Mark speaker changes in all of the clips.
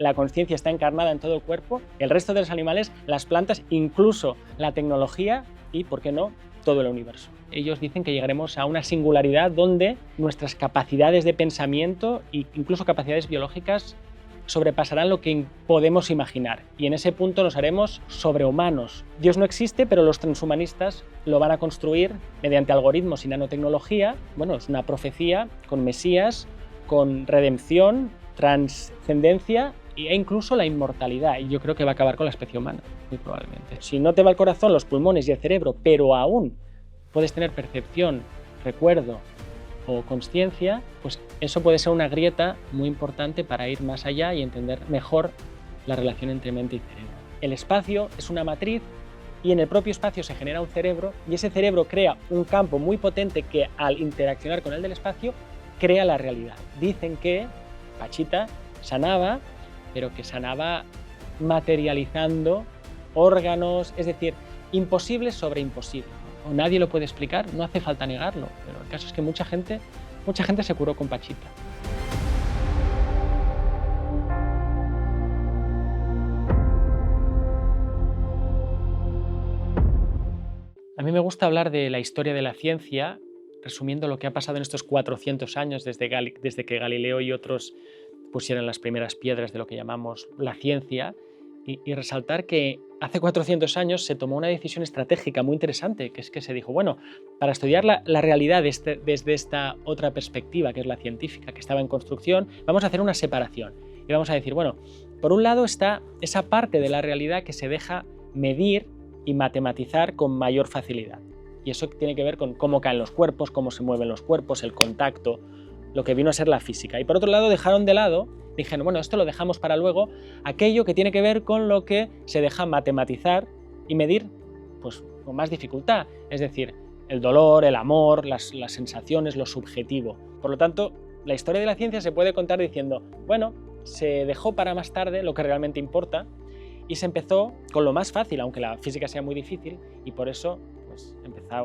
Speaker 1: la consciencia está encarnada en todo el cuerpo, el resto de los animales, las plantas, incluso la tecnología y, ¿por qué no?, todo el universo. Ellos dicen que llegaremos a una singularidad donde nuestras capacidades de pensamiento e incluso capacidades biológicas sobrepasarán lo que podemos imaginar, y en ese punto nos haremos sobrehumanos. Dios no existe, pero los transhumanistas lo van a construir mediante algoritmos y nanotecnología. Bueno, es una profecía con Mesías, con redención, trascendencia e incluso la inmortalidad, y yo creo que va a acabar con la especie humana, muy probablemente. Si no te va el corazón, los pulmones y el cerebro, pero aún puedes tener percepción, recuerdo o consciencia, pues eso puede ser una grieta muy importante para ir más allá y entender mejor la relación entre mente y cerebro. El espacio es una matriz y en el propio espacio se genera un cerebro, y ese cerebro crea un campo muy potente que al interaccionar con el del espacio crea la realidad. Dicen que Pachita sanaba, pero que sanaba materializando órganos, es decir, imposible sobre imposible. O nadie lo puede explicar, no hace falta negarlo, pero el caso es que mucha gente se curó con Pachita. A mí me gusta hablar de la historia de la ciencia, resumiendo lo que ha pasado en estos 400 años desde que Galileo y otros pusieron las primeras piedras de lo que llamamos la ciencia, y resaltar que hace 400 años se tomó una decisión estratégica muy interesante, que es que se dijo, bueno, para estudiar la realidad desde esta otra perspectiva, que es la científica, que estaba en construcción, vamos a hacer una separación. Y vamos a decir, bueno, por un lado está esa parte de la realidad que se deja medir y matematizar con mayor facilidad. Y eso tiene que ver con cómo caen los cuerpos, cómo se mueven los cuerpos, el contacto, lo que vino a ser la física. Y por otro lado dejaron de lado, dijeron, bueno, esto lo dejamos para luego, aquello que tiene que ver con lo que se deja matematizar y medir pues, con más dificultad, es decir, el dolor, el amor, las sensaciones, lo subjetivo. Por lo tanto, la historia de la ciencia se puede contar diciendo, bueno, se dejó para más tarde lo que realmente importa y se empezó con lo más fácil, aunque la física sea muy difícil, y por eso pues,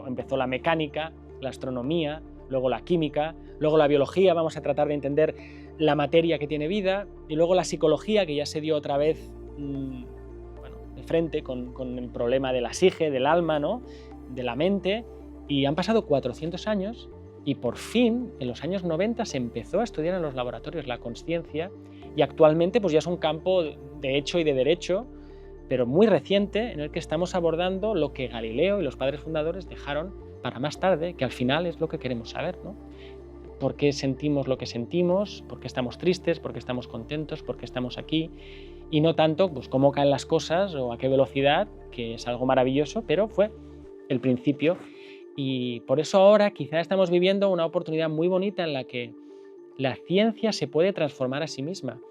Speaker 1: empezó la mecánica, la astronomía, luego la química, luego la biología, vamos a tratar de entender la materia que tiene vida, y luego la psicología, que ya se dio otra vez de frente con el problema de la psique, del alma, ¿no?, de la mente, y han pasado 400 años y por fin, en los años 90, se empezó a estudiar en los laboratorios la consciencia, y actualmente pues ya es un campo de hecho y de derecho, pero muy reciente, en el que estamos abordando lo que Galileo y los padres fundadores dejaron para más tarde, que al final es lo que queremos saber, ¿no? ¿Por qué sentimos lo que sentimos? ¿Por qué estamos tristes? ¿Por qué estamos contentos? ¿Por qué estamos aquí? Y no tanto pues, cómo caen las cosas o a qué velocidad, que es algo maravilloso, pero fue el principio. Y por eso ahora quizá estamos viviendo una oportunidad muy bonita en la que la ciencia se puede transformar a sí misma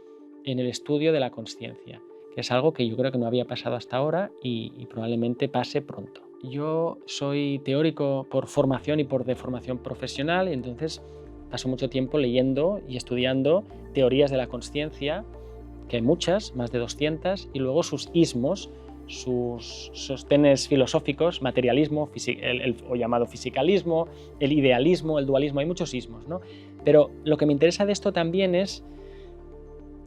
Speaker 1: en el estudio de la consciencia, que es algo que yo creo que no había pasado hasta ahora y probablemente pase pronto. Yo soy teórico por formación y por deformación profesional, y entonces paso mucho tiempo leyendo y estudiando teorías de la consciencia, que hay muchas, más de 200, y luego sus ismos, sus sostenes filosóficos, materialismo, o llamado fisicalismo, el idealismo, el dualismo, hay muchos ismos, ¿no? Pero lo que me interesa de esto también es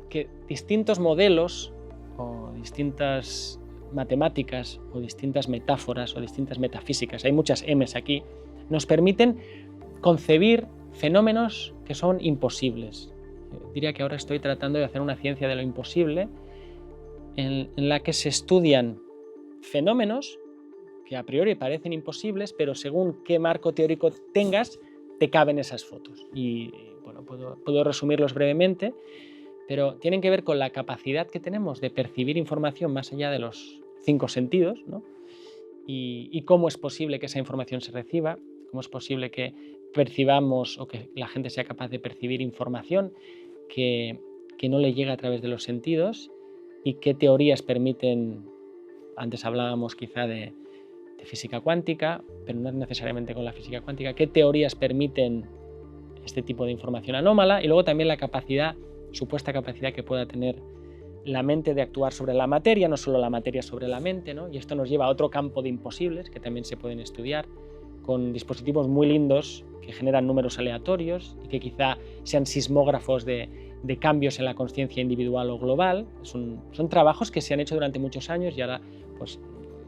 Speaker 1: que distintos modelos o distintas matemáticas o distintas metáforas o distintas metafísicas, hay muchas M's aquí, nos permiten concebir fenómenos que son imposibles. Yo diría que ahora estoy tratando de hacer una ciencia de lo imposible en la que se estudian fenómenos que a priori parecen imposibles, pero según qué marco teórico tengas, te caben esas fotos. Y bueno, puedo resumirlos brevemente, pero tienen que ver con la capacidad que tenemos de percibir información más allá de los 5 sentidos, ¿no? Y cómo es posible que esa información se reciba, cómo es posible que percibamos o que la gente sea capaz de percibir información que no le llega a través de los sentidos, y qué teorías permiten, antes hablábamos quizá de física cuántica, pero no es necesariamente con la física cuántica, qué teorías permiten este tipo de información anómala, y luego también la supuesta capacidad que pueda tener la mente de actuar sobre la materia, no solo la materia sobre la mente, ¿no? Y esto nos lleva a otro campo de imposibles que también se pueden estudiar con dispositivos muy lindos que generan números aleatorios y que quizá sean sismógrafos de de cambios en la consciencia individual o global. Son trabajos que se han hecho durante muchos años y ahora pues,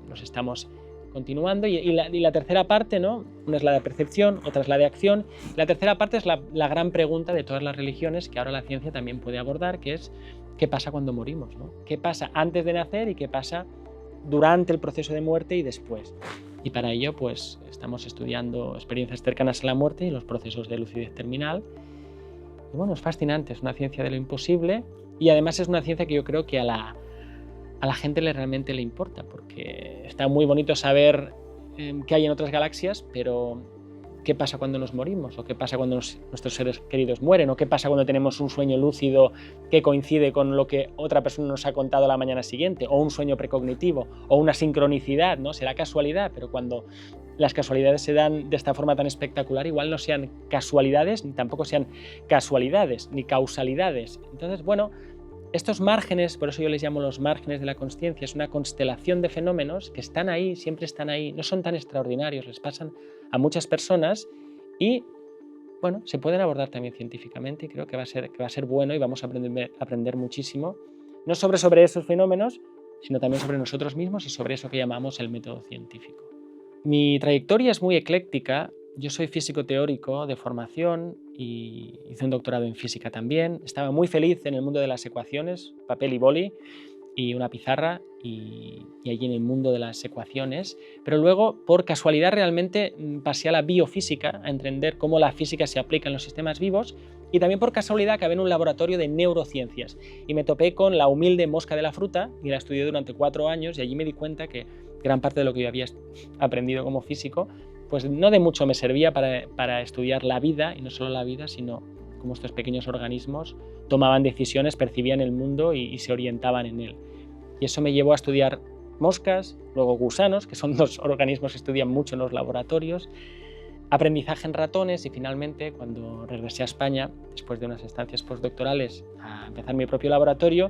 Speaker 1: los estamos continuando. Y la tercera parte, ¿no? Una es la de percepción, otra es la de acción. La tercera parte es la gran pregunta de todas las religiones que ahora la ciencia también puede abordar, que es ¿qué pasa cuando morimos, ¿no? ¿Qué pasa antes de nacer y qué pasa durante el proceso de muerte y después? Y para ello pues estamos estudiando experiencias cercanas a la muerte y los procesos de lucidez terminal. Y bueno, es fascinante, es una ciencia de lo imposible y además es una ciencia que yo creo que a la gente realmente le importa, porque está muy bonito saber qué hay en otras galaxias, pero ¿qué pasa cuando nos morimos? ¿O qué pasa cuando nuestros seres queridos mueren? ¿O qué pasa cuando tenemos un sueño lúcido que coincide con lo que otra persona nos ha contado la mañana siguiente? ¿O un sueño precognitivo? ¿O una sincronicidad? ¿No? Será casualidad, pero cuando las casualidades se dan de esta forma tan espectacular, igual no sean casualidades, ni tampoco sean casualidades, ni causalidades. Entonces, bueno, estos márgenes, por eso yo les llamo los márgenes de la consciencia, es una constelación de fenómenos que están ahí, siempre están ahí, no son tan extraordinarios, les pasan a muchas personas y, bueno, se pueden abordar también científicamente y creo que va a ser bueno y vamos a aprender muchísimo, no sobre esos fenómenos, sino también sobre nosotros mismos y sobre eso que llamamos el método científico. Mi trayectoria es muy ecléctica. Yo soy físico teórico de formación y hice un doctorado en física también. Estaba muy feliz en el mundo de las ecuaciones, papel y boli y una pizarra y allí en el mundo de las ecuaciones. Pero luego, por casualidad, realmente pasé a la biofísica, a entender cómo la física se aplica en los sistemas vivos y también por casualidad acabé en un laboratorio de neurociencias y me topé con la humilde mosca de la fruta y la estudié durante 4 años y allí me di cuenta que gran parte de lo que yo había aprendido como físico pues no de mucho me servía para estudiar la vida, y no solo la vida, sino cómo estos pequeños organismos tomaban decisiones, percibían el mundo y se orientaban en él. Y eso me llevó a estudiar moscas, luego gusanos, que son 2 organismos que estudian mucho en los laboratorios, aprendizaje en ratones y finalmente, cuando regresé a España, después de unas estancias postdoctorales, a empezar mi propio laboratorio,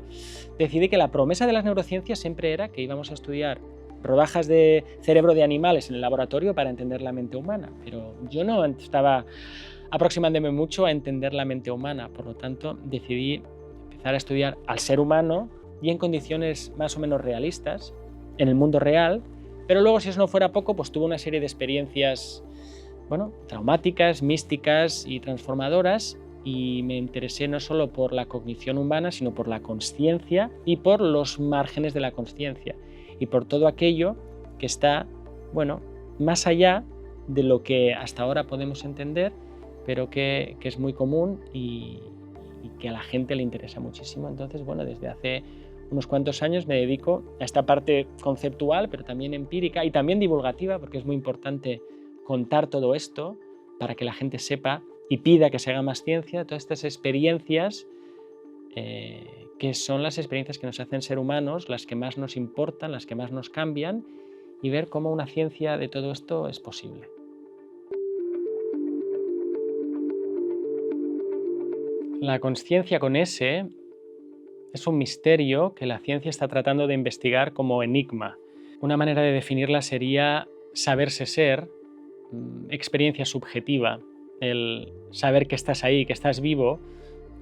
Speaker 1: decidí que la promesa de las neurociencias siempre era que íbamos a estudiar rodajas de cerebro de animales en el laboratorio para entender la mente humana, pero yo no estaba aproximándome mucho a entender la mente humana, por lo tanto decidí empezar a estudiar al ser humano y en condiciones más o menos realistas, en el mundo real, pero luego, si eso no fuera poco, pues tuve una serie de experiencias, bueno, traumáticas, místicas y transformadoras, y me interesé no solo por la cognición humana, sino por la consciencia y por los márgenes de la consciencia, y por todo aquello que está, bueno, más allá de lo que hasta ahora podemos entender, pero que es muy común y que a la gente le interesa muchísimo. Entonces, bueno, desde hace unos cuantos años me dedico a esta parte conceptual, pero también empírica y también divulgativa, porque es muy importante contar todo esto para que la gente sepa y pida que se haga más ciencia, todas estas experiencias que son las experiencias que nos hacen ser humanos, las que más nos importan, las que más nos cambian, y ver cómo una ciencia de todo esto es posible. La consciencia con S es un misterio que la ciencia está tratando de investigar como enigma. Una manera de definirla sería saberse ser, experiencia subjetiva, el saber que estás ahí, que estás vivo,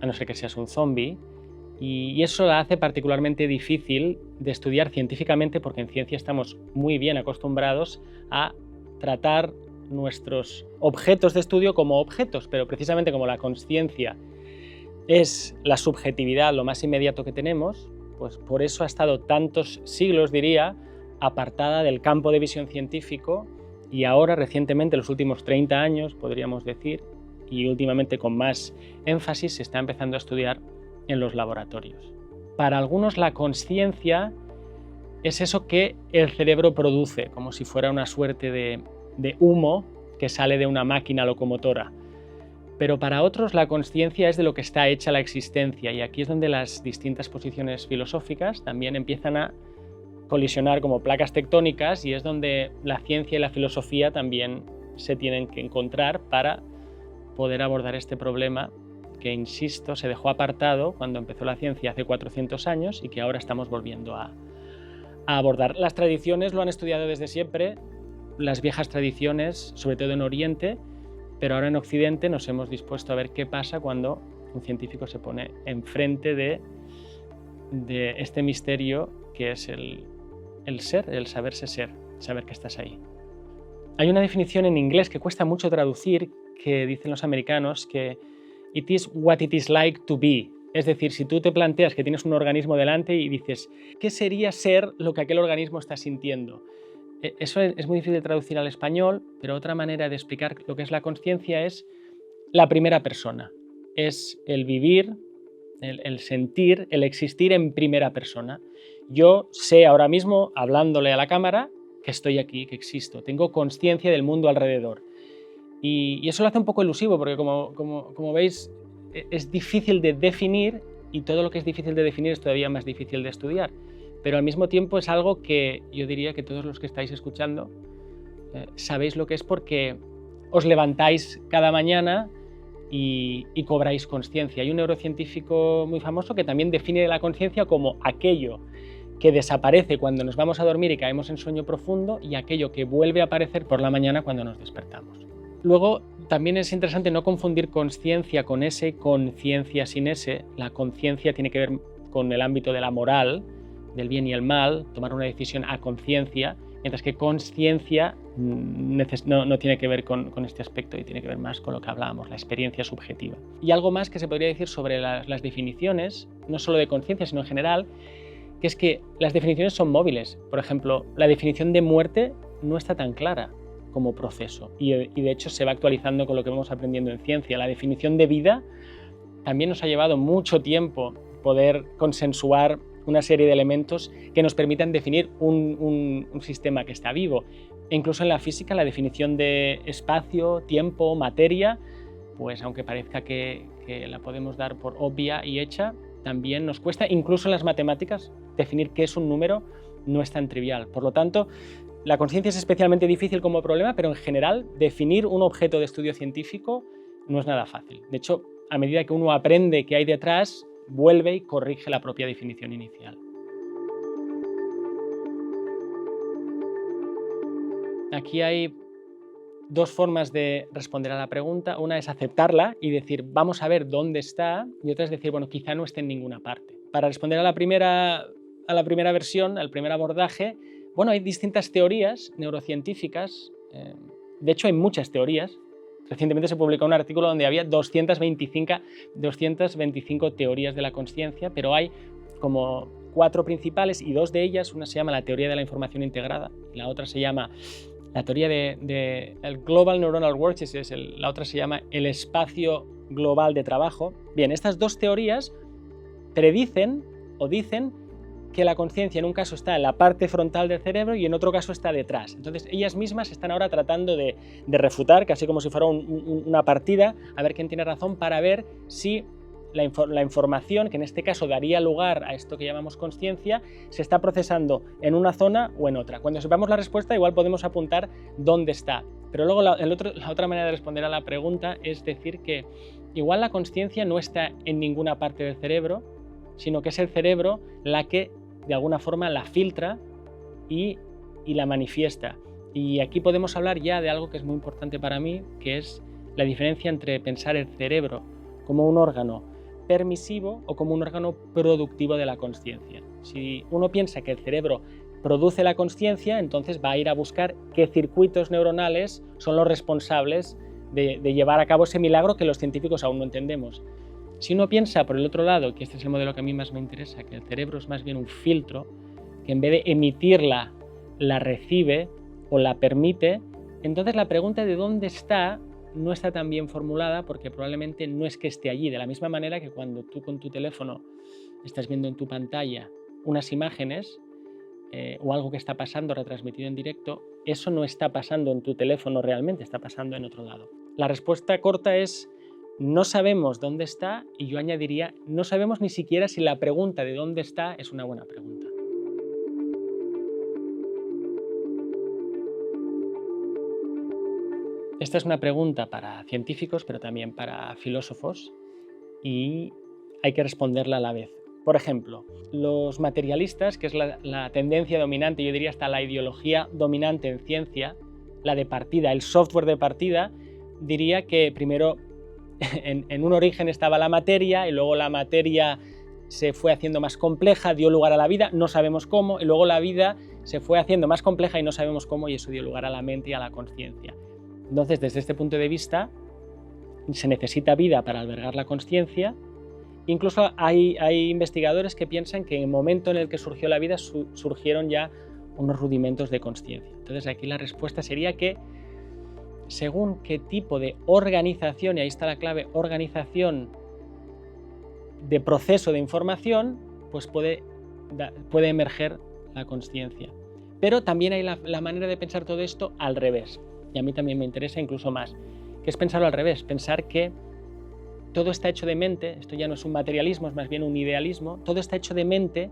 Speaker 1: a no ser que seas un zombie, y eso la hace particularmente difícil de estudiar científicamente porque en ciencia estamos muy bien acostumbrados a tratar nuestros objetos de estudio como objetos, pero precisamente como la consciencia es la subjetividad, lo más inmediato que tenemos, pues por eso ha estado tantos siglos, diría, apartada del campo de visión científico y ahora recientemente, los últimos 30 años, podríamos decir, y últimamente con más énfasis, se está empezando a estudiar en los laboratorios. Para algunos la consciencia es eso que el cerebro produce, como si fuera una suerte de humo que sale de una máquina locomotora. Pero para otros la consciencia es de lo que está hecha la existencia, y aquí es donde las distintas posiciones filosóficas también empiezan a colisionar como placas tectónicas, y es donde la ciencia y la filosofía también se tienen que encontrar para poder abordar este problema que, insisto, se dejó apartado cuando empezó la ciencia hace 400 años y que ahora estamos volviendo a abordar. Las tradiciones lo han estudiado desde siempre, las viejas tradiciones, sobre todo en Oriente, pero ahora en Occidente nos hemos dispuesto a ver qué pasa cuando un científico se pone enfrente de este misterio que es el ser, el saberse ser, saber que estás ahí. Hay una definición en inglés que cuesta mucho traducir, que dicen los americanos que it is what it is like to be. Es decir, si tú te planteas que tienes un organismo delante y dices, ¿qué sería ser lo que aquel organismo está sintiendo? Eso es muy difícil de traducir al español, pero otra manera de explicar lo que es la consciencia es la primera persona. Es el vivir, el sentir, el existir en primera persona. Yo sé ahora mismo, hablándole a la cámara, que estoy aquí, que existo. Tengo consciencia del mundo alrededor. Y eso lo hace un poco elusivo, porque como veis, es difícil de definir, y todo lo que es difícil de definir es todavía más difícil de estudiar. Pero al mismo tiempo es algo que yo diría que todos los que estáis escuchando sabéis lo que es, porque os levantáis cada mañana y cobráis consciencia. Hay un neurocientífico muy famoso que también define la consciencia como aquello que desaparece cuando nos vamos a dormir y caemos en sueño profundo, y aquello que vuelve a aparecer por la mañana cuando nos despertamos. Luego, también es interesante no confundir consciencia con ese, conciencia sin ese. La conciencia tiene que ver con el ámbito de la moral, del bien y el mal, tomar una decisión a conciencia, mientras que consciencia no tiene que ver con este aspecto, y tiene que ver más con lo que hablábamos, la experiencia subjetiva. Y algo más que se podría decir sobre las definiciones, no solo de conciencia, sino en general, que es que las definiciones son móviles. Por ejemplo, la definición de muerte no está tan clara como proceso, y de hecho se va actualizando con lo que vamos aprendiendo en ciencia. La definición de vida también nos ha llevado mucho tiempo poder consensuar una serie de elementos que nos permitan definir un sistema que está vivo. E incluso en la física, la definición de espacio, tiempo, materia, pues aunque parezca que la podemos dar por obvia y hecha, también nos cuesta. Incluso en las matemáticas, definir qué es un número no es tan trivial. Por lo tanto, la conciencia es especialmente difícil como problema, pero en general definir un objeto de estudio científico no es nada fácil. De hecho, a medida que uno aprende qué hay detrás, vuelve y corrige la propia definición inicial. Aquí hay dos formas de responder a la pregunta. Una es aceptarla y decir, vamos a ver dónde está, y otra es decir, bueno, quizá no esté en ninguna parte. Para responder a la primera versión, al primer abordaje, bueno, hay distintas teorías neurocientíficas. De hecho, hay muchas teorías. Recientemente se publicó un artículo donde había 225 teorías de la consciencia, pero hay como 4 principales, y 2 de ellas, una se llama la teoría de la información integrada, y la otra se llama la teoría el Global Neuronal Works, la otra se llama el espacio global de trabajo. Bien, estas 2 teorías predicen o dicen que la conciencia en un caso está en la parte frontal del cerebro y en otro caso está detrás. Entonces ellas mismas están ahora tratando de refutar, casi como si fuera una partida, a ver quién tiene razón, para ver si la información, que en este caso daría lugar a esto que llamamos consciencia, se está procesando en una zona o en otra. Cuando sepamos la respuesta, igual podemos apuntar dónde está. Pero luego la otra manera de responder a la pregunta es decir que igual la consciencia no está en ninguna parte del cerebro, sino que es el cerebro la que de alguna forma la filtra y la manifiesta. Y aquí podemos hablar ya de algo que es muy importante para mí, que es la diferencia entre pensar el cerebro como un órgano permisivo o como un órgano productivo de la consciencia. Si uno piensa que el cerebro produce la consciencia, entonces va a ir a buscar qué circuitos neuronales son los responsables de llevar a cabo ese milagro que los científicos aún no entendemos. Si uno piensa por el otro lado, que este es el modelo que a mí más me interesa, que el cerebro es más bien un filtro, que en vez de emitirla, la recibe o la permite, entonces la pregunta de dónde está no está tan bien formulada, porque probablemente no es que esté allí. De la misma manera que cuando tú con tu teléfono estás viendo en tu pantalla unas imágenes o algo que está pasando retransmitido en directo, eso no está pasando en tu teléfono realmente, está pasando en otro lado. La respuesta corta es: no sabemos dónde está, y yo añadiría, no sabemos ni siquiera si la pregunta de dónde está es una buena pregunta. Esta es una pregunta para científicos, pero también para filósofos, y hay que responderla a la vez. Por ejemplo, los materialistas, que es la tendencia dominante, yo diría hasta la ideología dominante en ciencia, la de partida, el software de partida, diría que primero en un origen estaba la materia y luego la materia se fue haciendo más compleja, dio lugar a la vida, no sabemos cómo, y luego la vida se fue haciendo más compleja y no sabemos cómo, y eso dio lugar a la mente y a la conciencia. Entonces, desde este punto de vista, se necesita vida para albergar la conciencia. Incluso hay investigadores que piensan que en el momento en el que surgió la vida surgieron ya unos rudimentos de conciencia. Entonces, aquí la respuesta sería que según qué tipo de organización, y ahí está la clave, organización de proceso de información, pues puede emerger la consciencia. Pero también hay la manera de pensar todo esto al revés, y a mí también me interesa incluso más, que es pensarlo al revés, pensar que todo está hecho de mente, esto ya no es un materialismo, es más bien un idealismo, todo está hecho de mente,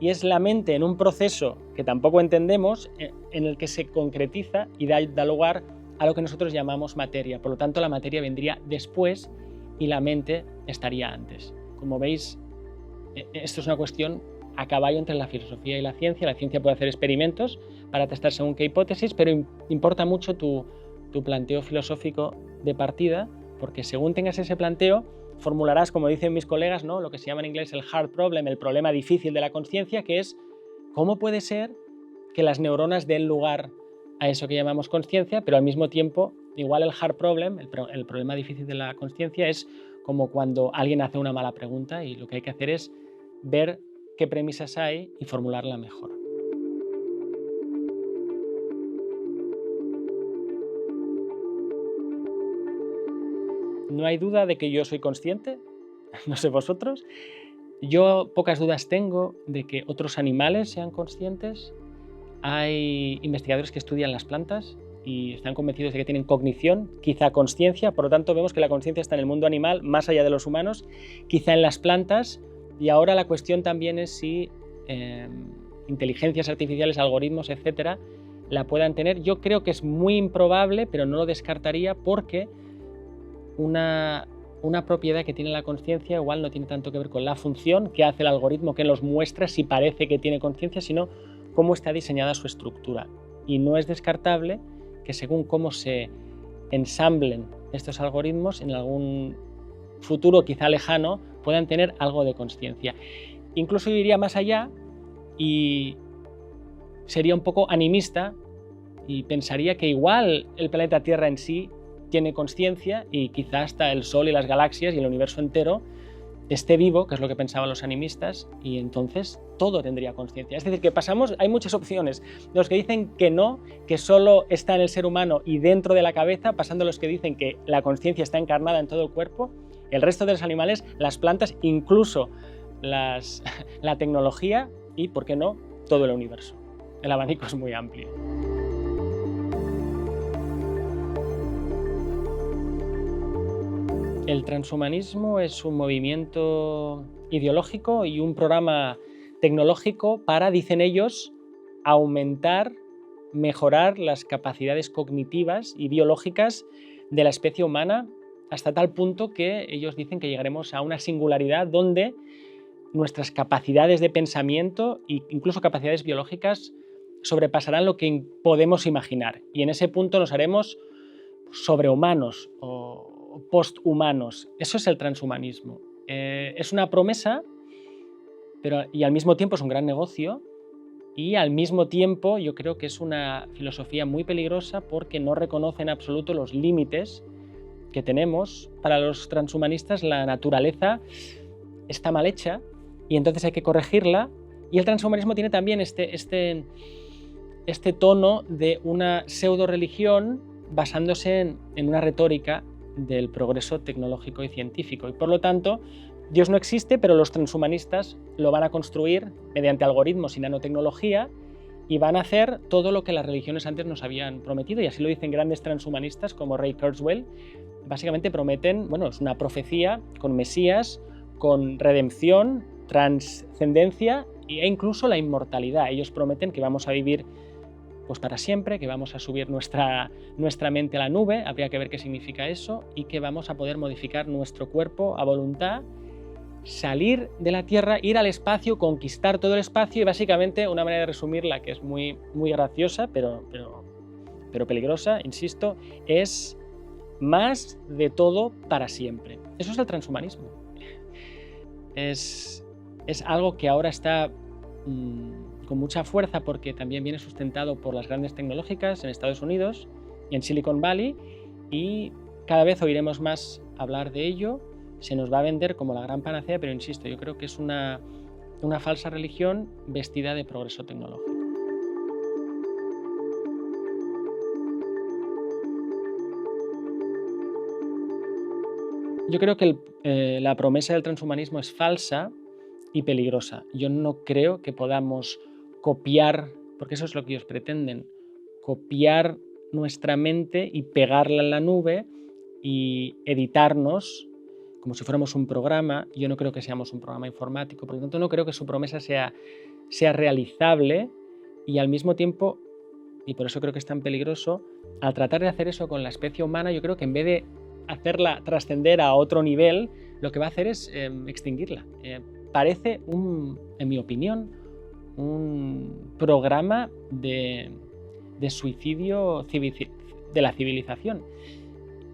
Speaker 1: y es la mente en un proceso que tampoco entendemos, en el que se concretiza y da lugar a lo que nosotros llamamos materia. Por lo tanto, la materia vendría después y la mente estaría antes. Como veis, esto es una cuestión a caballo entre la filosofía y la ciencia. La ciencia puede hacer experimentos para testar según qué hipótesis, pero importa mucho tu planteo filosófico de partida, porque según tengas ese planteo, formularás, como dicen mis colegas, ¿no?, lo que se llama en inglés el hard problem, el problema difícil de la conciencia, que es cómo puede ser que las neuronas den lugar a eso que llamamos conciencia, pero al mismo tiempo, igual el hard problem, el problema difícil de la conciencia, es como cuando alguien hace una mala pregunta y lo que hay que hacer es ver qué premisas hay y formularla mejor. No hay duda de que yo soy consciente, no sé vosotros. Yo pocas dudas tengo de que otros animales sean conscientes. Hay investigadores que estudian las plantas y están convencidos de que tienen cognición, quizá consciencia, por lo tanto vemos que la conciencia está en el mundo animal, más allá de los humanos, quizá en las plantas, y ahora la cuestión también es si inteligencias artificiales, algoritmos, etcétera, la puedan tener. Yo creo que es muy improbable, pero no lo descartaría, porque una propiedad que tiene la conciencia igual no tiene tanto que ver con la función que hace el algoritmo, que nos muestra si parece que tiene conciencia, sino cómo está diseñada su estructura. Y no es descartable que según cómo se ensamblen estos algoritmos, en algún futuro quizá lejano puedan tener algo de conciencia. Incluso yo iría más allá y sería un poco animista y pensaría que igual el planeta Tierra en sí tiene conciencia y quizá hasta el Sol y las galaxias y el universo entero esté vivo, que es lo que pensaban los animistas, y entonces todo tendría conciencia. Es decir, que hay muchas opciones. Los que dicen que no, que solo está en el ser humano y dentro de la cabeza, pasando a los que dicen que la conciencia está encarnada en todo el cuerpo, el resto de los animales, las plantas, incluso la tecnología y, ¿por qué no?, todo el universo. El abanico es muy amplio. El transhumanismo es un movimiento ideológico y un programa tecnológico para, dicen ellos, aumentar, mejorar las capacidades cognitivas y biológicas de la especie humana, hasta tal punto que ellos dicen que llegaremos a una singularidad donde nuestras capacidades de pensamiento e incluso capacidades biológicas sobrepasarán lo que podemos imaginar, y en ese punto nos haremos sobrehumanos o posthumanos. Eso es el transhumanismo. Es una promesa, y al mismo tiempo es un gran negocio, y al mismo tiempo yo creo que es una filosofía muy peligrosa porque no reconoce en absoluto los límites que tenemos. Para los transhumanistas la naturaleza está mal hecha y entonces hay que corregirla, y el transhumanismo tiene también este tono de una pseudo religión basándose en una retórica del progreso tecnológico y científico, y por lo tanto Dios no existe, pero los transhumanistas lo van a construir mediante algoritmos y nanotecnología, y van a hacer todo lo que las religiones antes nos habían prometido, y así lo dicen grandes transhumanistas como Ray Kurzweil. Básicamente prometen, es una profecía con Mesías, con redención, trascendencia e incluso la inmortalidad. Ellos prometen que vamos a vivir para siempre, que vamos a subir nuestra mente a la nube, habría que ver qué significa eso, y que vamos a poder modificar nuestro cuerpo a voluntad, salir de la Tierra, ir al espacio, conquistar todo el espacio, y básicamente una manera de resumirla que es muy, muy graciosa, pero peligrosa, insisto, es más de todo para siempre. Eso es el transhumanismo. Es algo que ahora está con mucha fuerza porque también viene sustentado por las grandes tecnológicas en Estados Unidos y en Silicon Valley, y cada vez oiremos más hablar de ello. Se nos va a vender como la gran panacea, pero insisto, yo creo que es una falsa religión vestida de progreso tecnológico. Yo creo que la promesa del transhumanismo es falsa y peligrosa. Yo no creo que podamos copiar, porque eso es lo que ellos pretenden, copiar nuestra mente y pegarla en la nube y editarnos como si fuéramos un programa. Yo no creo que seamos un programa informático, por lo tanto no creo que su promesa sea realizable, y al mismo tiempo, y por eso creo que es tan peligroso, al tratar de hacer eso con la especie humana, yo creo que en vez de hacerla trascender a otro nivel, lo que va a hacer es extinguirla. Parece, en mi opinión, un programa de suicidio de la civilización.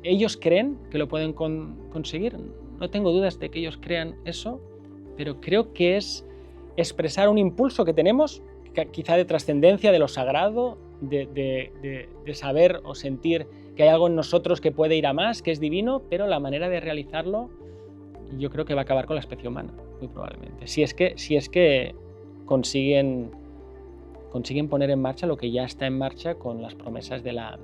Speaker 1: Ellos creen que lo pueden conseguir. No tengo dudas de que ellos crean eso, pero creo que es expresar un impulso que tenemos, quizá de trascendencia, de lo sagrado, de saber o sentir que hay algo en nosotros que puede ir a más, que es divino, pero la manera de realizarlo yo creo que va a acabar con la especie humana, muy probablemente. Si es que consiguen poner en marcha lo que ya está en marcha con las promesas de la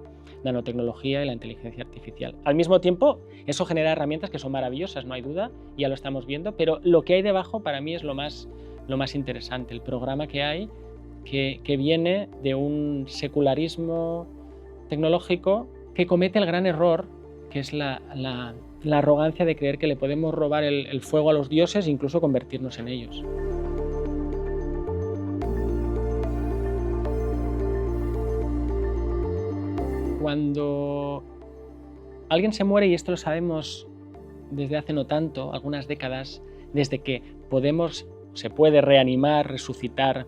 Speaker 1: nanotecnología y la inteligencia artificial. Al mismo tiempo, eso genera herramientas que son maravillosas, no hay duda, ya lo estamos viendo, pero lo que hay debajo para mí es lo más interesante, el programa que hay, que viene de un secularismo tecnológico que comete el gran error, que es la arrogancia de creer que le podemos robar el fuego a los dioses e incluso convertirnos en ellos. Cuando alguien se muere, y esto lo sabemos desde hace no tanto, algunas décadas, desde que se puede reanimar, resucitar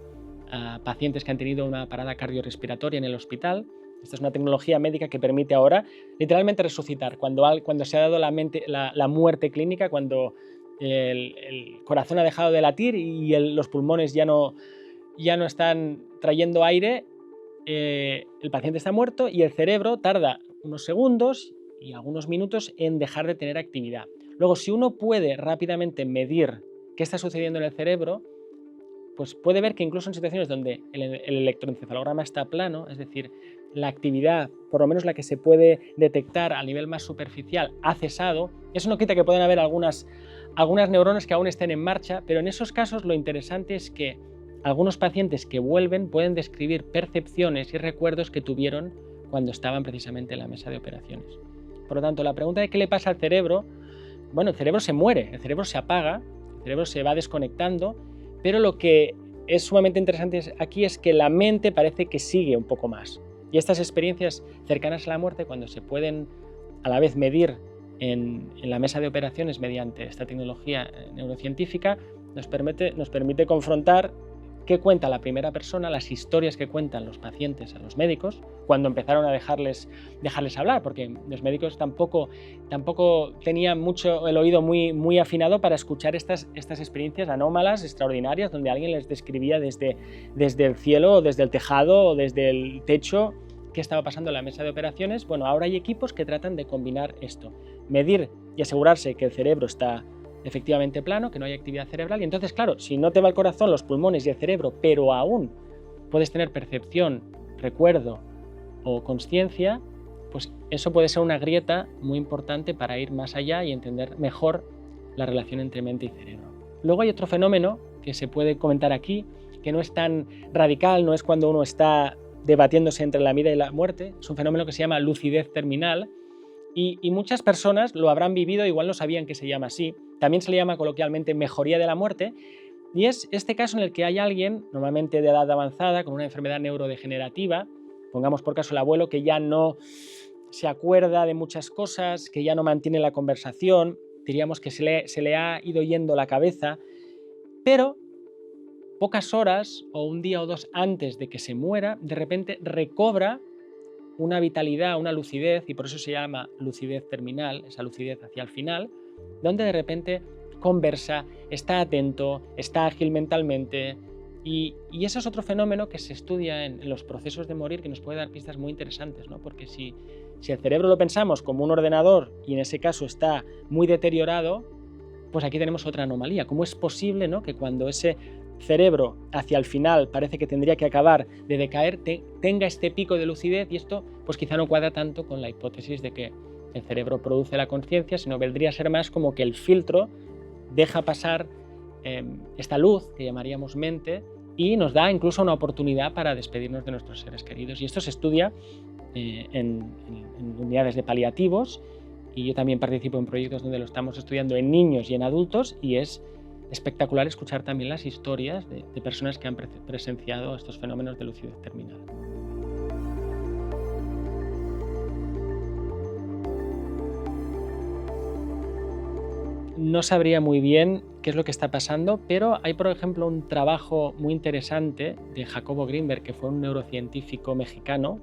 Speaker 1: a pacientes que han tenido una parada cardiorrespiratoria en el hospital. Esta es una tecnología médica que permite ahora literalmente resucitar. Cuando se ha dado la muerte clínica, cuando el corazón ha dejado de latir y los pulmones ya no están trayendo aire, el paciente está muerto y el cerebro tarda unos segundos y algunos minutos en dejar de tener actividad. Luego, si uno puede rápidamente medir qué está sucediendo en el cerebro, pues puede ver que incluso en situaciones donde el electroencefalograma está plano, es decir, la actividad, por lo menos la que se puede detectar a nivel más superficial, ha cesado. Eso no quita que puedan haber algunas neuronas que aún estén en marcha, pero en esos casos lo interesante es que algunos pacientes que vuelven pueden describir percepciones y recuerdos que tuvieron cuando estaban precisamente en la mesa de operaciones. Por lo tanto, la pregunta de qué le pasa al cerebro, bueno, el cerebro se muere, el cerebro se apaga, el cerebro se va desconectando, pero lo que es sumamente interesante aquí es que la mente parece que sigue un poco más. Y estas experiencias cercanas a la muerte, cuando se pueden a la vez medir en la mesa de operaciones mediante esta tecnología neurocientífica, nos permite confrontar qué cuenta la primera persona, las historias que cuentan los pacientes a los médicos cuando empezaron a dejarles hablar, porque los médicos tampoco tenían mucho el oído muy afinado para escuchar estas experiencias anómalas, extraordinarias, donde alguien les describía desde el cielo, desde el tejado o desde el techo qué estaba pasando en la mesa de operaciones. Bueno, ahora hay equipos que tratan de combinar esto, medir y asegurarse que el cerebro está efectivamente plano, que no hay actividad cerebral, y entonces, claro, si no te va el corazón, los pulmones y el cerebro, pero aún puedes tener percepción, recuerdo o consciencia, pues eso puede ser una grieta muy importante para ir más allá y entender mejor la relación entre mente y cerebro. Luego hay otro fenómeno que se puede comentar aquí, que no es tan radical, no es cuando uno está debatiéndose entre la vida y la muerte, es un fenómeno que se llama lucidez terminal, y muchas personas lo habrán vivido, igual no sabían que se llama así. También se le llama coloquialmente mejoría de la muerte, y es este caso en el que hay alguien, normalmente de edad avanzada, con una enfermedad neurodegenerativa, pongamos por caso el abuelo, que ya no se acuerda de muchas cosas, que ya no mantiene la conversación, diríamos que se le ha ido yendo la cabeza, pero pocas horas o un día o dos antes de que se muera, de repente recobra una vitalidad, una lucidez, y por eso se llama lucidez terminal, esa lucidez hacia el final, donde de repente conversa, está atento, está ágil mentalmente, y ese es otro fenómeno que se estudia en los procesos de morir, que nos puede dar pistas muy interesantes, ¿no? Porque si el cerebro lo pensamos como un ordenador y en ese caso está muy deteriorado, pues aquí tenemos otra anomalía. ¿Cómo es posible, ¿no?, que cuando ese cerebro hacia el final parece que tendría que acabar de decaer, tenga este pico de lucidez? Y esto pues quizá no cuadra tanto con la hipótesis de que el cerebro produce la conciencia, sino vendría a ser más como que el filtro deja pasar esta luz, que llamaríamos mente, y nos da incluso una oportunidad para despedirnos de nuestros seres queridos. Y esto se estudia en unidades de paliativos, y yo también participo en proyectos donde lo estamos estudiando en niños y en adultos, y es espectacular escuchar también las historias de personas que han presenciado estos fenómenos de lucidez terminal. No sabría muy bien qué es lo que está pasando, pero hay, por ejemplo, un trabajo muy interesante de Jacobo Grinberg, que fue un neurocientífico mexicano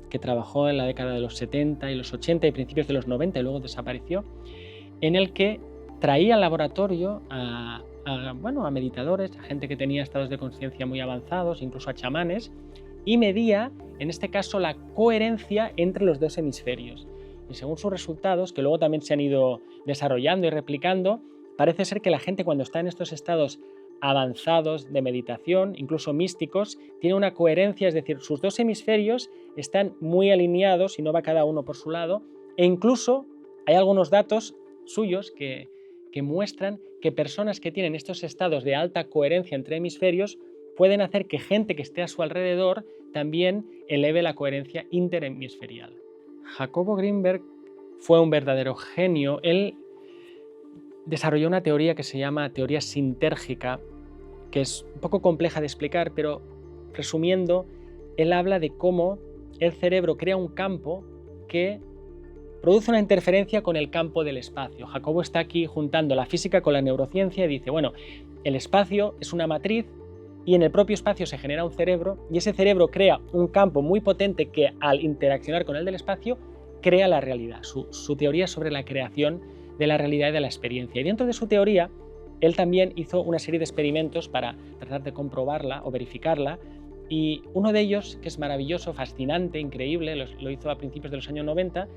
Speaker 1: que trabajó en la década de los 70 y los 80 y principios de los 90 y luego desapareció, en el que traía al laboratorio a meditadores, a gente que tenía estados de conciencia muy avanzados, incluso a chamanes, y medía, en este caso, la coherencia entre los dos hemisferios. Y según sus resultados, que luego también se han ido desarrollando y replicando, parece ser que la gente, cuando está en estos estados avanzados de meditación, incluso místicos, tiene una coherencia, es decir, sus dos hemisferios están muy alineados y no va cada uno por su lado, e incluso hay algunos datos suyos que muestran que personas que tienen estos estados de alta coherencia entre hemisferios pueden hacer que gente que esté a su alrededor también eleve la coherencia interhemisferial. Jacobo Grinberg fue un verdadero genio. Él desarrolló una teoría que se llama teoría sintérgica, que es un poco compleja de explicar, pero resumiendo, él habla de cómo el cerebro crea un campo que produce una interferencia con el campo del espacio. Jacobo está aquí juntando la física con la neurociencia y dice, bueno, el espacio es una matriz y en el propio espacio se genera un cerebro, y ese cerebro crea un campo muy potente que, al interaccionar con el del espacio, crea la realidad. Su teoría es sobre la creación de la realidad y de la experiencia. Y dentro de su teoría, él también hizo una serie de experimentos para tratar de comprobarla o verificarla, y uno de ellos, que es maravilloso, fascinante, increíble, lo hizo a principios de los años 90,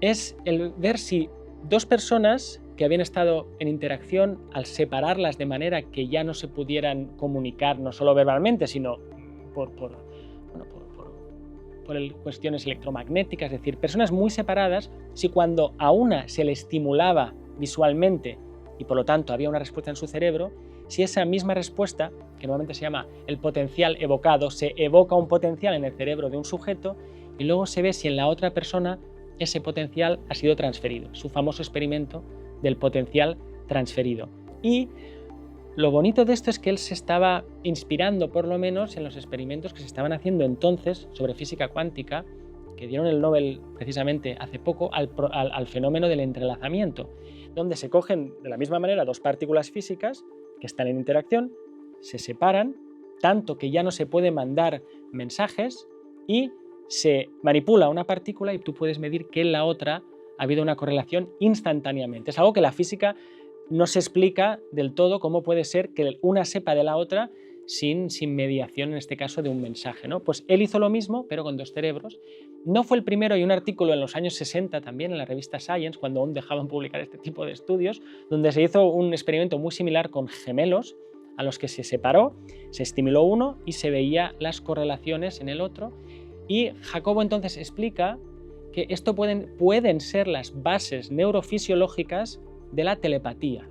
Speaker 1: es el ver si dos personas que habían estado en interacción, al separarlas de manera que ya no se pudieran comunicar, no solo verbalmente, sino por cuestiones electromagnéticas, es decir, personas muy separadas, si cuando a una se le estimulaba visualmente y por lo tanto había una respuesta en su cerebro, si esa misma respuesta, que normalmente se llama el potencial evocado, se evoca un potencial en el cerebro de un sujeto y luego se ve si en la otra persona ese potencial ha sido transferido, su famoso experimento del potencial transferido. Y lo bonito de esto es que él se estaba inspirando, por lo menos, en los experimentos que se estaban haciendo entonces sobre física cuántica, que dieron el Nobel precisamente hace poco al fenómeno del entrelazamiento, donde se cogen de la misma manera dos partículas físicas que están en interacción, se separan, tanto que ya no se puede mandar mensajes, y se manipula una partícula y tú puedes medir que en la otra ha habido una correlación instantáneamente. Es algo que la física no se explica del todo, cómo puede ser que una sepa de la otra sin mediación, en este caso, de un mensaje, ¿no? Pues él hizo lo mismo, pero con dos cerebros. No fue el primero, y un artículo en los años 60 también en la revista Science, cuando aún dejaban publicar este tipo de estudios, donde se hizo un experimento muy similar con gemelos, a los que se separó, se estimuló uno y se veía las correlaciones en el otro. Y Jacobo entonces explica que esto pueden ser las bases neurofisiológicas de la telepatía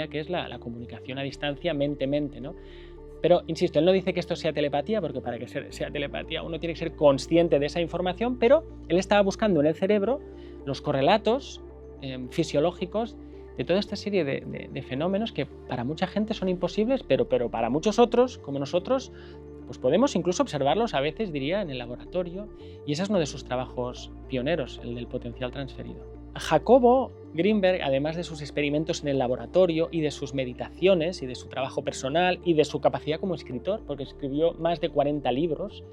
Speaker 1: que es la comunicación a distancia mente-mente, ¿no? Pero, insisto, él no dice que esto sea telepatía, porque para que sea telepatía uno tiene que ser consciente de esa información, pero él estaba buscando en el cerebro los correlatos fisiológicos de toda esta serie de fenómenos que para mucha gente son imposibles, pero para muchos otros, como nosotros, pues podemos incluso observarlos a veces, diría, en el laboratorio, y ese es uno de sus trabajos pioneros, el del potencial transferido. Jacobo Grinberg, además de sus experimentos en el laboratorio y de sus meditaciones y de su trabajo personal y de su capacidad como escritor, porque escribió más de 40 libros,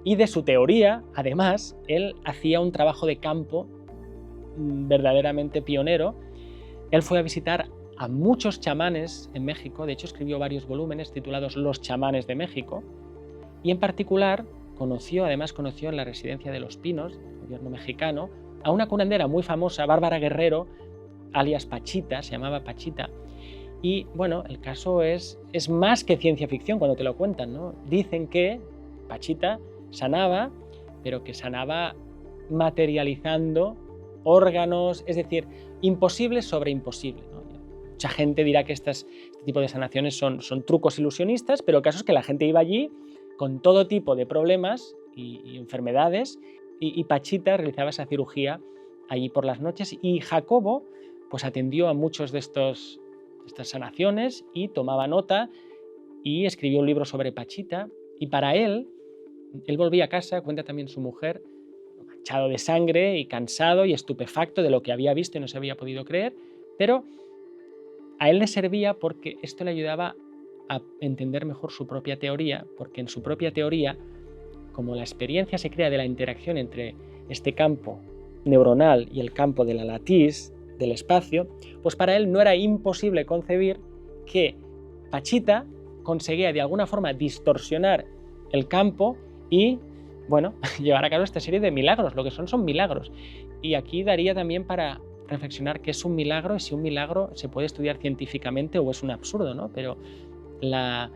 Speaker 1: Y de su teoría, además, él hacía un trabajo de campo verdaderamente pionero. Él fue a visitar a muchos chamanes en México, de hecho escribió varios volúmenes titulados Los chamanes de México, y en particular conoció en la residencia de Los Pinos, del gobierno mexicano, a una curandera muy famosa, Bárbara Guerrero, alias Pachita, se llamaba Pachita. Y bueno, el caso es más que ciencia ficción cuando te lo cuentan, ¿no? Dicen que Pachita sanaba, pero que sanaba materializando órganos, es decir, imposible sobre imposible, ¿no? Mucha gente dirá que este tipo de sanaciones son trucos ilusionistas, pero el caso es que la gente iba allí con todo tipo de problemas y enfermedades, y Pachita realizaba esa cirugía allí por las noches, y Jacobo pues atendió a muchos de estas sanaciones y tomaba nota y escribió un libro sobre Pachita, y para él volvía a casa, cuenta también su mujer, manchado de sangre y cansado y estupefacto de lo que había visto y no se había podido creer, pero a él le servía porque esto le ayudaba a entender mejor su propia teoría, porque en su propia teoría, como la experiencia se crea de la interacción entre este campo neuronal y el campo de la latiz, del espacio, pues para él no era imposible concebir que Pachita conseguía de alguna forma distorsionar el campo y, bueno, llevar a cabo esta serie de milagros. Lo que son milagros. Y aquí daría también para reflexionar qué es un milagro y si un milagro se puede estudiar científicamente o es un absurdo, ¿no? Pero las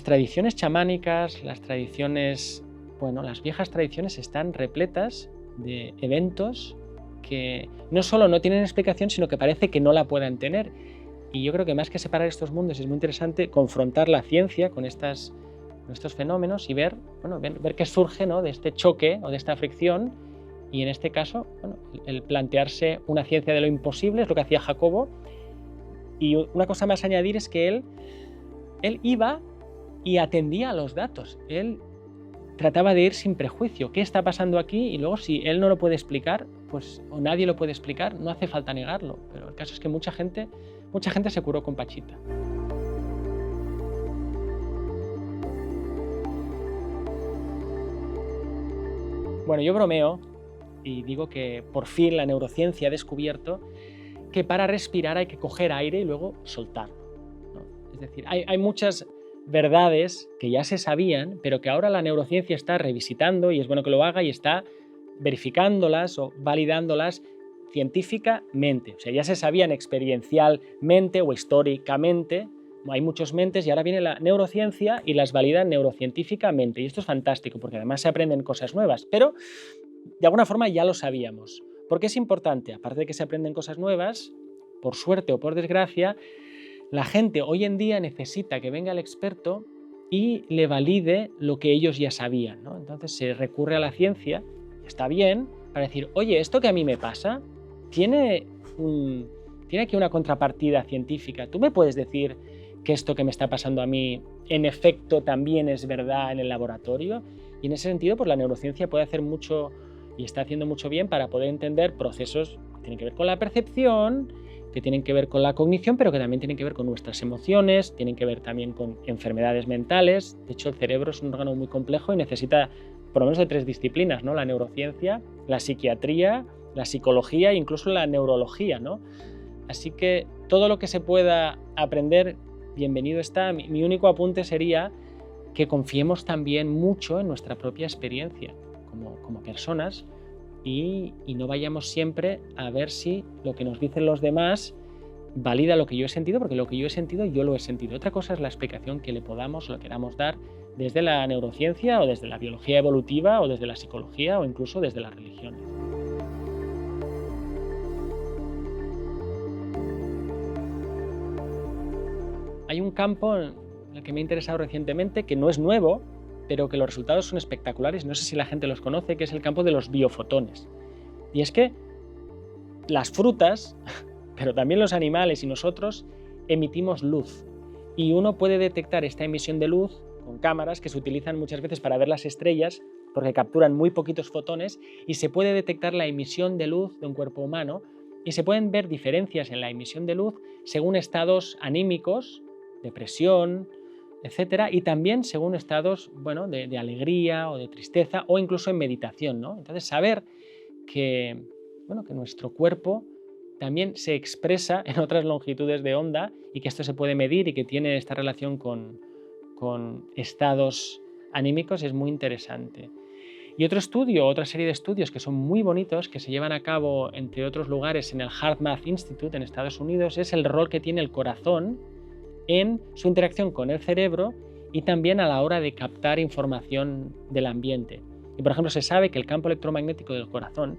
Speaker 1: tradiciones chamánicas, las viejas tradiciones están repletas de eventos que no solo no tienen explicación, sino que parece que no la puedan tener. Y yo creo que más que separar estos mundos es muy interesante confrontar la ciencia con estos fenómenos y ver qué surge, ¿no?, de este choque o de esta fricción. Y en este caso, el plantearse una ciencia de lo imposible es lo que hacía Jacobo. Y una cosa más a añadir es que él iba y atendía a los datos. Él trataba de ir sin prejuicio. ¿Qué está pasando aquí? Y luego, si él no lo puede explicar, pues, o nadie lo puede explicar, no hace falta negarlo. Pero el caso es que mucha gente se curó con Pachita. Bueno, yo bromeo y digo que por fin la neurociencia ha descubierto que para respirar hay que coger aire y luego soltarlo, ¿no? Es decir, hay muchas verdades que ya se sabían, pero que ahora la neurociencia está revisitando, y es bueno que lo haga, y está verificándolas o validándolas científicamente. O sea, ya se sabían experiencialmente o históricamente. Hay muchos mentes y ahora viene la neurociencia y las valida neurocientíficamente. Y esto es fantástico porque además se aprenden cosas nuevas, pero de alguna forma ya lo sabíamos. ¿Por qué es importante? Aparte de que se aprenden cosas nuevas, por suerte o por desgracia, la gente hoy en día necesita que venga el experto y le valide lo que ellos ya sabían, ¿no? Entonces se recurre a la ciencia, está bien, para decir, oye, esto que a mí me pasa, tiene aquí una contrapartida científica. ¿Tú me puedes decir que esto que me está pasando a mí, en efecto, también es verdad en el laboratorio? Y en ese sentido, pues la neurociencia puede hacer mucho y está haciendo mucho bien para poder entender procesos que tienen que ver con la percepción, que tienen que ver con la cognición, pero que también tienen que ver con nuestras emociones, tienen que ver también con enfermedades mentales. De hecho, el cerebro es un órgano muy complejo y necesita por lo menos de 3 disciplinas, ¿no? La neurociencia, la psiquiatría, la psicología e incluso la neurología, ¿no? Así que todo lo que se pueda aprender, bienvenido está. Mi único apunte sería que confiemos también mucho en nuestra propia experiencia como personas y no vayamos siempre a ver si lo que nos dicen los demás valida lo que yo he sentido, porque lo que yo he sentido, yo lo he sentido. Otra cosa es la explicación que le podamos o le queramos dar desde la neurociencia o desde la biología evolutiva o desde la psicología o incluso desde las religiones. Hay un campo en el que me he interesado recientemente que no es nuevo, pero que los resultados son espectaculares. No sé si la gente los conoce, que es el campo de los biofotones. Y es que las frutas, pero también los animales y nosotros, emitimos luz. Y uno puede detectar esta emisión de luz con cámaras que se utilizan muchas veces para ver las estrellas, porque capturan muy poquitos fotones, y se puede detectar la emisión de luz de un cuerpo humano, y se pueden ver diferencias en la emisión de luz según estados anímicos, depresión, etcétera, y también según estados, bueno, de alegría o de tristeza o incluso en meditación, ¿no? Entonces, saber que, bueno, que nuestro cuerpo también se expresa en otras longitudes de onda y que esto se puede medir y que tiene esta relación con estados anímicos es muy interesante. Y otro estudio, otra serie de estudios que son muy bonitos, que se llevan a cabo, entre otros lugares, en el HeartMath Institute en Estados Unidos, es el rol que tiene el corazón en su interacción con el cerebro y también a la hora de captar información del ambiente. Y, por ejemplo, se sabe que el campo electromagnético del corazón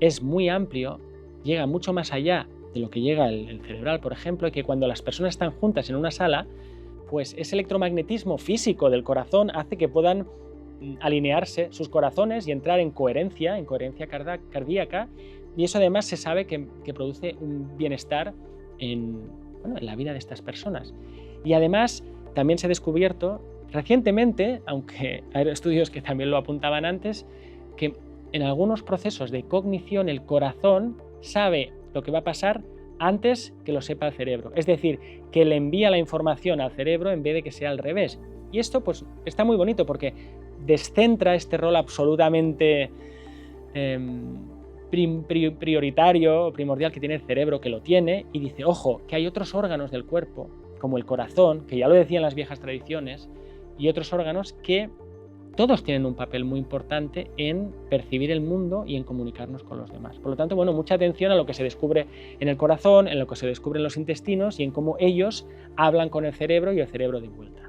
Speaker 1: es muy amplio, llega mucho más allá de lo que llega el cerebral, por ejemplo, y que cuando las personas están juntas en una sala, pues ese electromagnetismo físico del corazón hace que puedan alinearse sus corazones y entrar en coherencia cardíaca, y eso además se sabe que produce un bienestar en la vida de estas personas. Y además también se ha descubierto recientemente, aunque hay estudios que también lo apuntaban antes, que en algunos procesos de cognición el corazón sabe lo que va a pasar antes que lo sepa el cerebro. Es decir, que le envía la información al cerebro en vez de que sea al revés. Y esto pues está muy bonito porque descentra este rol absolutamente prioritario o primordial que tiene el cerebro, que lo tiene, y dice, ojo, que hay otros órganos del cuerpo, como el corazón, que ya lo decían las viejas tradiciones, y otros órganos que todos tienen un papel muy importante en percibir el mundo y en comunicarnos con los demás. Por lo tanto, bueno, mucha atención a lo que se descubre en el corazón, en lo que se descubre en los intestinos y en cómo ellos hablan con el cerebro y el cerebro de vuelta.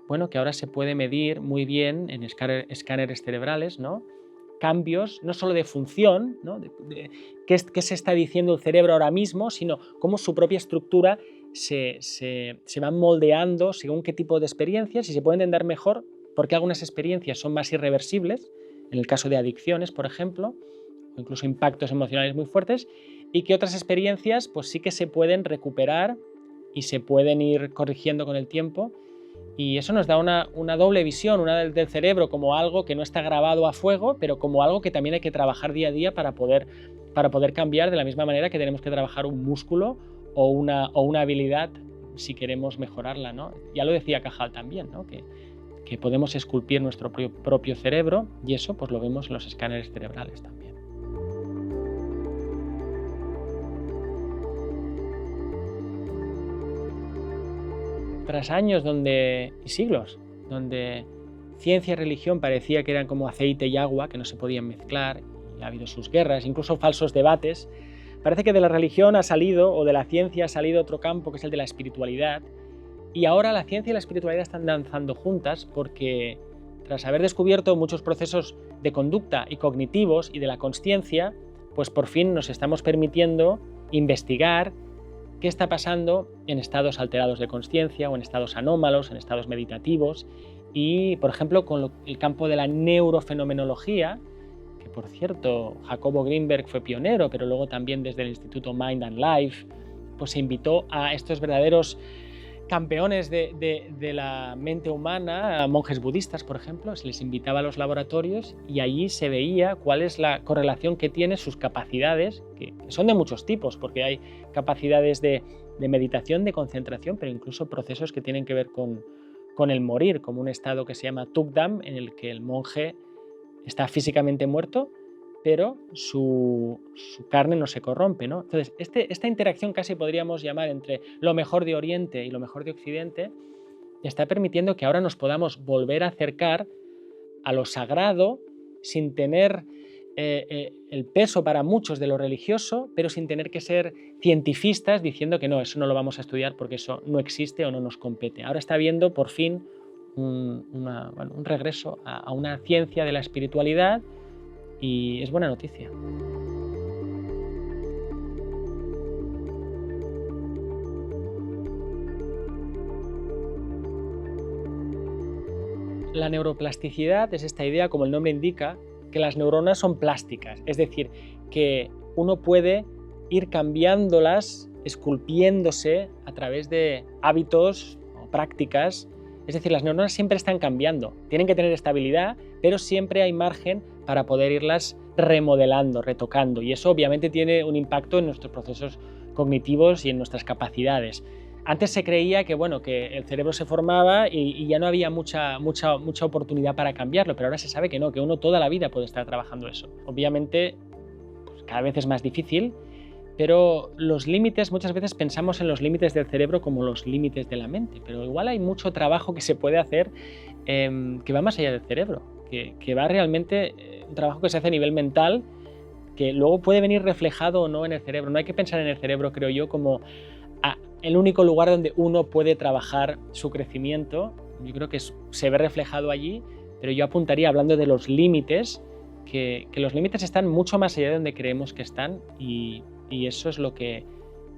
Speaker 1: Bueno, que ahora se puede medir muy bien en escáneres cerebrales, ¿no? Cambios, no solo de función, ¿no? Qué se está diciendo el cerebro ahora mismo, sino cómo su propia estructura se va moldeando según qué tipo de experiencias, y se puede entender mejor por qué algunas experiencias son más irreversibles, en el caso de adicciones, por ejemplo, o incluso impactos emocionales muy fuertes, y que otras experiencias pues sí que se pueden recuperar y se pueden ir corrigiendo con el tiempo. Y eso nos da una doble visión, una del cerebro como algo que no está grabado a fuego, pero como algo que también hay que trabajar día a día para poder cambiar, de la misma manera que tenemos que trabajar un músculo o una habilidad si queremos mejorarla, ¿no? Ya lo decía Cajal también, ¿no? Que podemos esculpir nuestro propio cerebro, y eso pues lo vemos en los escáneres cerebrales también. Tras años y siglos donde ciencia y religión parecía que eran como aceite y agua, que no se podían mezclar, y ha habido sus guerras, incluso falsos debates, parece que de la religión ha salido, o de la ciencia ha salido otro campo, que es el de la espiritualidad, y ahora la ciencia y la espiritualidad están danzando juntas porque, tras haber descubierto muchos procesos de conducta y cognitivos y de la consciencia, pues por fin nos estamos permitiendo investigar qué está pasando en estados alterados de consciencia o en estados anómalos, en estados meditativos, y, por ejemplo, con el campo de la neurofenomenología, que, por cierto, Jacobo Greenberg fue pionero, pero luego también desde el Instituto Mind and Life, pues se invitó a estos verdaderos campeones de la mente humana, a monjes budistas, por ejemplo, se les invitaba a los laboratorios y allí se veía cuál es la correlación que tienen sus capacidades, que son de muchos tipos, porque hay capacidades de meditación, de concentración, pero incluso procesos que tienen que ver con el morir, como un estado que se llama Tukdam, en el que el monje está físicamente muerto, pero su carne no se corrompe, ¿no? Entonces, esta interacción casi podríamos llamar entre lo mejor de Oriente y lo mejor de Occidente, está permitiendo que ahora nos podamos volver a acercar a lo sagrado sin tener el peso para muchos de lo religioso, pero sin tener que ser cientifistas diciendo que no, eso no lo vamos a estudiar porque eso no existe o no nos compete. Ahora está habiendo por fin un regreso a una ciencia de la espiritualidad, y es buena noticia. La neuroplasticidad es esta idea, como el nombre indica, que las neuronas son plásticas, es decir, que uno puede ir cambiándolas, esculpiéndose a través de hábitos o prácticas Es decir, las neuronas siempre están cambiando, tienen que tener estabilidad, pero siempre hay margen para poder irlas remodelando, retocando, y eso obviamente tiene un impacto en nuestros procesos cognitivos y en nuestras capacidades. Antes se creía que, bueno, que el cerebro se formaba y ya no había mucha oportunidad para cambiarlo, pero ahora se sabe que no, que uno toda la vida puede estar trabajando eso. Obviamente, pues cada vez es más difícil, pero los límites, muchas veces pensamos en los límites del cerebro como los límites de la mente, pero igual hay mucho trabajo que se puede hacer que va más allá del cerebro, que va realmente un trabajo que se hace a nivel mental, que luego puede venir reflejado o no en el cerebro. No hay que pensar en el cerebro, creo yo, como el único lugar donde uno puede trabajar su crecimiento. Yo creo que se ve reflejado allí, pero yo apuntaría, hablando de los límites, que los límites están mucho más allá de donde creemos que están, y eso es lo que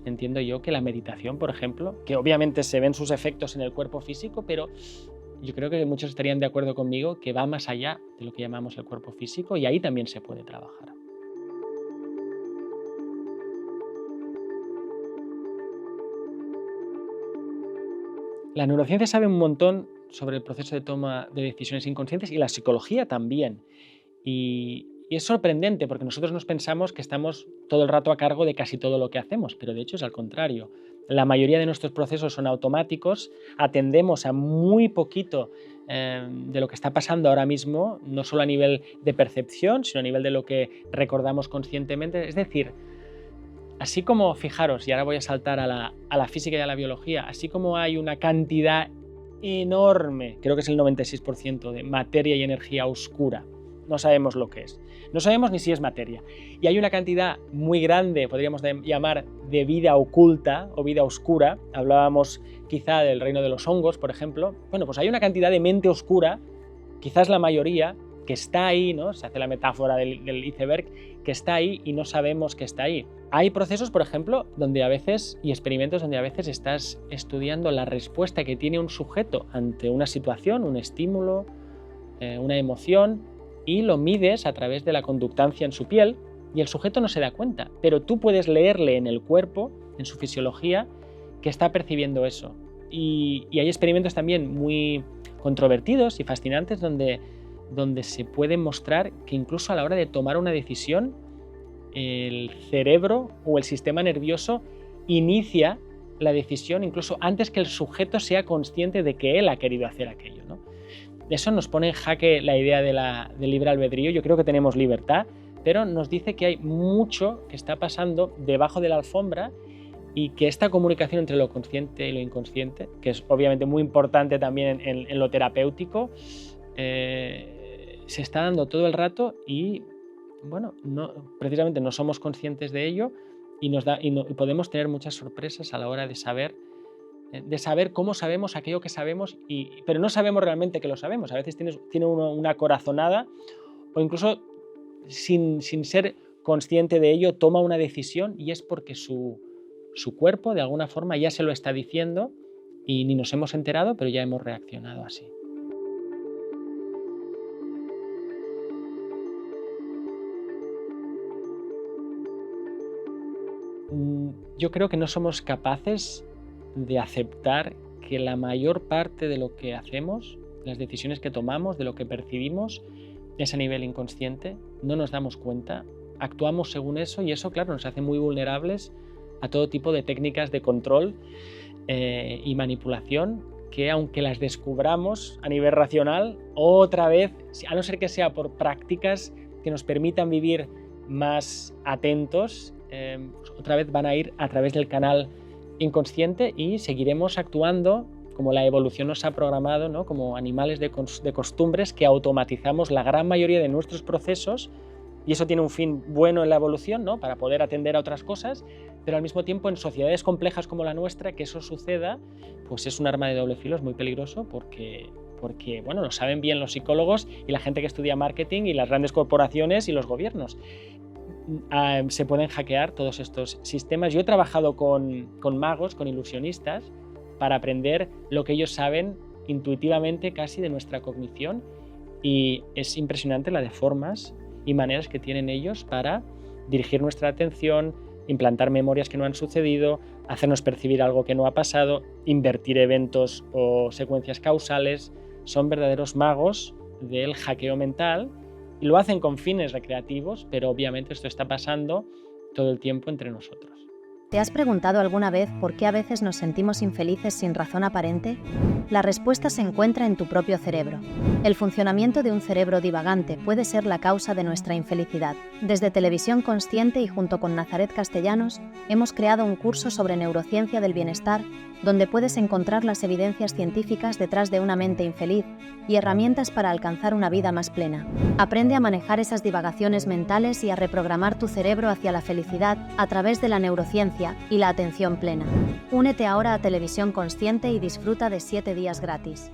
Speaker 1: entiendo yo que la meditación, por ejemplo, que obviamente se ven sus efectos en el cuerpo físico, pero yo creo que muchos estarían de acuerdo conmigo que va más allá de lo que llamamos el cuerpo físico, y ahí también se puede trabajar. La neurociencia sabe un montón sobre el proceso de toma de decisiones inconscientes, y la psicología también. Y es sorprendente porque nosotros nos pensamos que estamos todo el rato a cargo de casi todo lo que hacemos, pero de hecho es al contrario. La mayoría de nuestros procesos son automáticos, atendemos a muy poquito de lo que está pasando ahora mismo, no solo a nivel de percepción, sino a nivel de lo que recordamos conscientemente. Es decir, así como, fijaros, y ahora voy a saltar a la física y a la biología, así como hay una cantidad enorme, creo que es el 96% de materia y energía oscura, no sabemos lo que es, no sabemos ni si es materia, y hay una cantidad muy grande, podríamos llamar, de vida oculta o vida oscura. Hablábamos quizá del reino de los hongos, por ejemplo. Bueno, pues hay una cantidad de mente oscura, quizás la mayoría, que está ahí, ¿no? Se hace la metáfora del iceberg, que está ahí y no sabemos que está ahí. Hay procesos, por ejemplo, donde a veces, y experimentos donde a veces estás estudiando la respuesta que tiene un sujeto ante una situación, un estímulo, una emoción, y lo mides a través de la conductancia en su piel, y el sujeto no se da cuenta, pero tú puedes leerle en el cuerpo, en su fisiología, que está percibiendo eso. Y hay experimentos también muy controvertidos y fascinantes donde se puede mostrar que incluso a la hora de tomar una decisión, el cerebro o el sistema nervioso inicia la decisión incluso antes que el sujeto sea consciente de que él ha querido hacer aquello, ¿no? Eso nos pone en jaque la idea del libre albedrío. Yo creo que tenemos libertad, pero nos dice que hay mucho que está pasando debajo de la alfombra, y que esta comunicación entre lo consciente y lo inconsciente, que es obviamente muy importante también en lo terapéutico, se está dando todo el rato, y bueno, precisamente no somos conscientes de ello, y podemos tener muchas sorpresas a la hora de saber cómo sabemos aquello que sabemos, pero no sabemos realmente que lo sabemos. A veces tiene uno una corazonada, o incluso sin ser consciente de ello toma una decisión, y es porque su cuerpo de alguna forma ya se lo está diciendo y ni nos hemos enterado, pero ya hemos reaccionado así. Yo creo que no somos capaces de aceptar que la mayor parte de lo que hacemos, las decisiones que tomamos, de lo que percibimos, es a nivel inconsciente. No nos damos cuenta, actuamos según eso, y eso, claro, nos hace muy vulnerables a todo tipo de técnicas de control y manipulación, que aunque las descubramos a nivel racional, otra vez, a no ser que sea por prácticas que nos permitan vivir más atentos, otra vez van a ir a través del canal inconsciente, y seguiremos actuando como la evolución nos ha programado, ¿no? Como animales de costumbres que automatizamos la gran mayoría de nuestros procesos, y eso tiene un fin bueno en la evolución, ¿no? Para poder atender a otras cosas, pero al mismo tiempo en sociedades complejas como la nuestra, que eso suceda, pues es un arma de doble filo, es muy peligroso, porque bueno, lo saben bien los psicólogos y la gente que estudia marketing y las grandes corporaciones y los gobiernos. Se pueden hackear todos estos sistemas. Yo he trabajado con magos, con ilusionistas, para aprender lo que ellos saben intuitivamente casi de nuestra cognición, y es impresionante la de formas y maneras que tienen ellos para dirigir nuestra atención, implantar memorias que no han sucedido, hacernos percibir algo que no ha pasado, invertir eventos o secuencias causales. Son verdaderos magos del hackeo mental y lo hacen con fines recreativos, pero obviamente esto está pasando todo el tiempo entre nosotros.
Speaker 2: ¿Te has preguntado alguna vez por qué a veces nos sentimos infelices sin razón aparente? La respuesta se encuentra en tu propio cerebro. El funcionamiento de un cerebro divagante puede ser la causa de nuestra infelicidad. Desde Televisión Consciente y junto con Nazaret Castellanos, hemos creado un curso sobre neurociencia del bienestar, donde puedes encontrar las evidencias científicas detrás de una mente infeliz y herramientas para alcanzar una vida más plena. Aprende a manejar esas divagaciones mentales y a reprogramar tu cerebro hacia la felicidad a través de la neurociencia y la atención plena. Únete ahora a Televisión Consciente y disfruta de 7 días gratis.